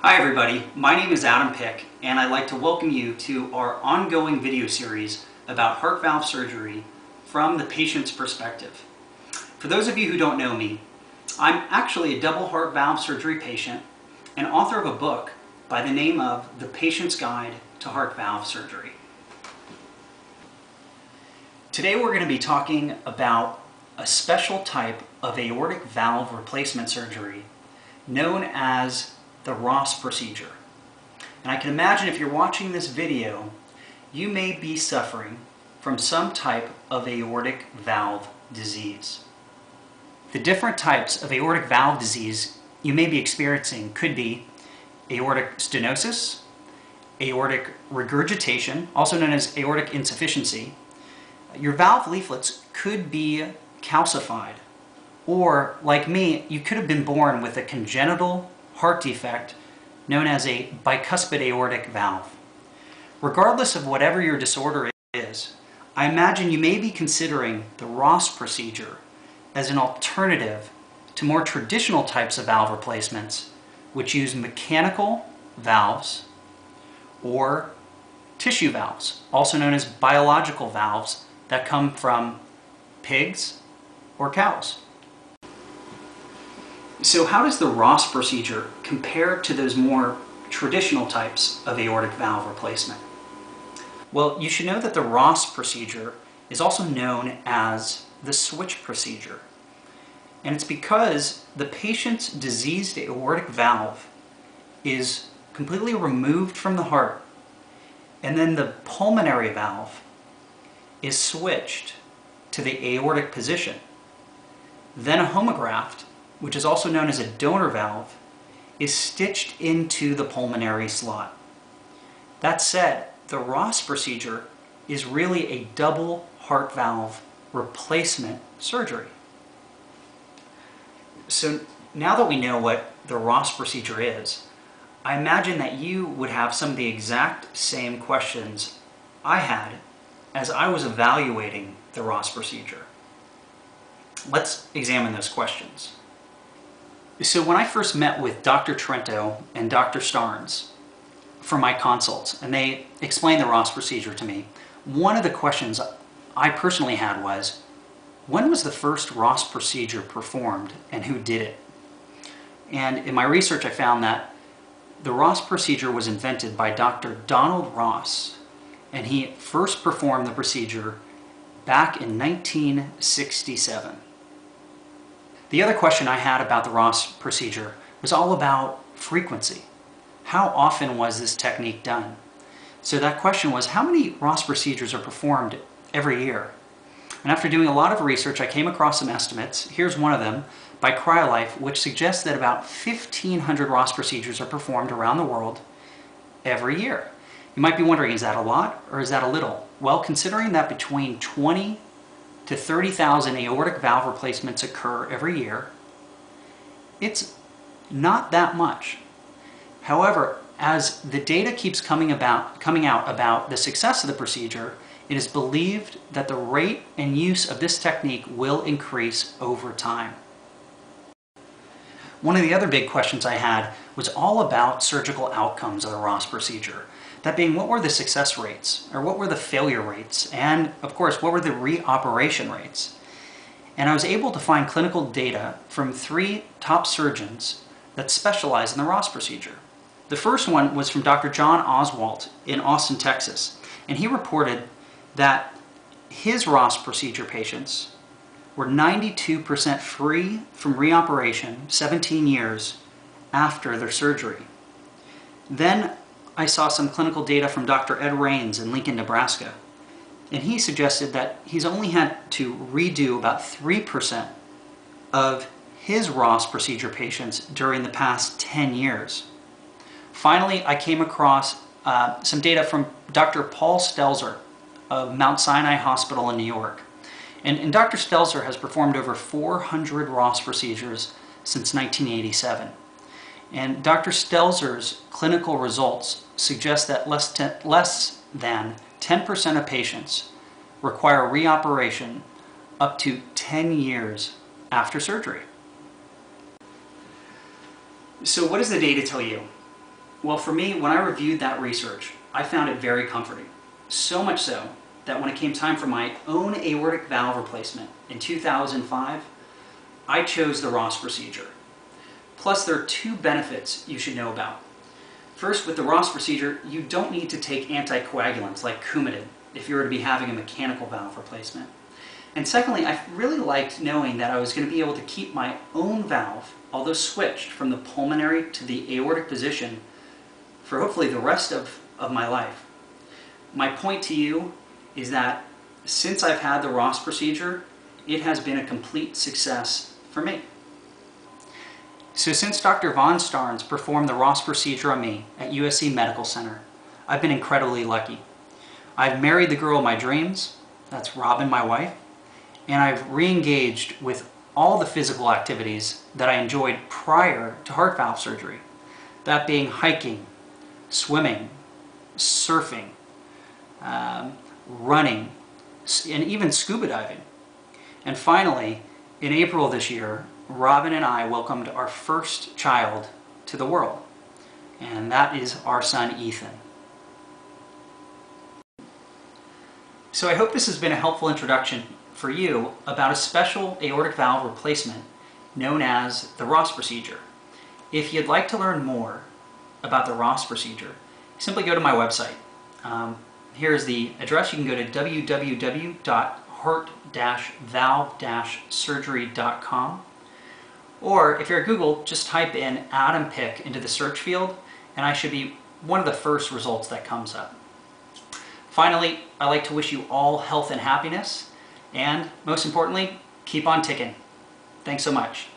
Hi everybody, my name is Adam Pick and I'd like to welcome you to our ongoing video series about heart valve surgery from the patient's perspective. For those of you who don't know me, I'm actually a double heart valve surgery patient and author of a book by the name of The Patient's Guide to Heart Valve Surgery. Today we're going to be talking about a special type of aortic valve replacement surgery known as the Ross procedure. And I can imagine if you're watching this video, you may be suffering from some type of aortic valve disease. The different types of aortic valve disease you may be experiencing could be aortic stenosis, aortic regurgitation, also known as aortic insufficiency. Your valve leaflets could be calcified, or like me, you could have been born with a congenital heart defect known as a bicuspid aortic valve. Regardless of whatever your disorder is, I imagine you may be considering the Ross procedure as an alternative to more traditional types of valve replacements, which use mechanical valves or tissue valves, also known as biological valves that come from pigs or cows. So how does the Ross procedure compare to those more traditional types of aortic valve replacement? Well, you should know that the Ross procedure is also known as the switch procedure. And it's because the patient's diseased aortic valve is completely removed from the heart, and then the pulmonary valve is switched to the aortic position. Then a homograft, which is also known as a donor valve, is stitched into the pulmonary slot. That said, the Ross procedure is really a double heart valve replacement surgery. So now that we know what the Ross procedure is, I imagine that you would have some of the exact same questions I had as I was evaluating the Ross procedure. Let's examine those questions. So when I first met with Dr. Trento and Dr. Starnes for my consults, and they explained the Ross procedure to me, one of the questions I personally had was, when was the first Ross procedure performed and who did it? And in my research I found that the Ross procedure was invented by Dr. Donald Ross, and he first performed the procedure back in 1967. The other question I had about the Ross procedure was all about frequency. How often was this technique done? So that question was, how many Ross procedures are performed every year? And after doing a lot of research, I came across some estimates. Here's one of them by CryoLife, which suggests that about 1,500 Ross procedures are performed around the world every year. You might be wondering, is that a lot or is that a little? Well, considering that between 20 to 30,000 aortic valve replacements occur every year, it's not that much. However, as the data keeps coming out about the success of the procedure, it is believed that the rate and use of this technique will increase over time. One of the other big questions I had was all about surgical outcomes of the Ross procedure. That being, what were the success rates, or what were the failure rates, and of course, what were the reoperation rates? And I was able to find clinical data from 3 top surgeons that specialize in the Ross procedure. The first one was from Dr. John Oswalt in Austin, Texas, and he reported that his Ross procedure patients were 92% free from reoperation 17 years after their surgery. Then I saw some clinical data from Dr. Ed Rains in Lincoln, Nebraska, and he suggested that he's only had to redo about 3% of his Ross procedure patients during the past 10 years. Finally, I came across some data from Dr. Paul Stelzer of Mount Sinai Hospital in New York. And Dr. Stelzer has performed over 400 Ross procedures since 1987. And Dr. Stelzer's clinical results suggest that less than 10% of patients require reoperation up to 10 years after surgery. So what does the data tell you? Well, for me, when I reviewed that research, I found it very comforting. So much so that when it came time for my own aortic valve replacement in 2005, I chose the Ross procedure. Plus, there are two benefits you should know about. First, with the Ross procedure, you don't need to take anticoagulants like Coumadin if you were to be having a mechanical valve replacement. And secondly, I really liked knowing that I was going to be able to keep my own valve, although switched from the pulmonary to the aortic position, for hopefully the rest of my life. My point to you is that since I've had the Ross procedure, it has been a complete success for me. So since Dr. Von Starnes performed the Ross procedure on me at USC Medical Center, I've been incredibly lucky. I've married the girl of my dreams, that's Robin, my wife, and I've re-engaged with all the physical activities that I enjoyed prior to heart valve surgery. That being hiking, swimming, surfing, running, and even scuba diving. And finally, in April of this year, Robin and I welcomed our first child to the world, and that is our son Ethan. So I hope this has been a helpful introduction for you about a special aortic valve replacement known as the Ross procedure. If you'd like to learn more about the Ross procedure, simply go to my website. Here's the address. You can go to www.heart-valve-surgery.com, or if you're at Google, just type in Adam Pick into the search field, and I should be one of the first results that comes up. Finally, I'd like to wish you all health and happiness, and most importantly, keep on ticking. Thanks so much.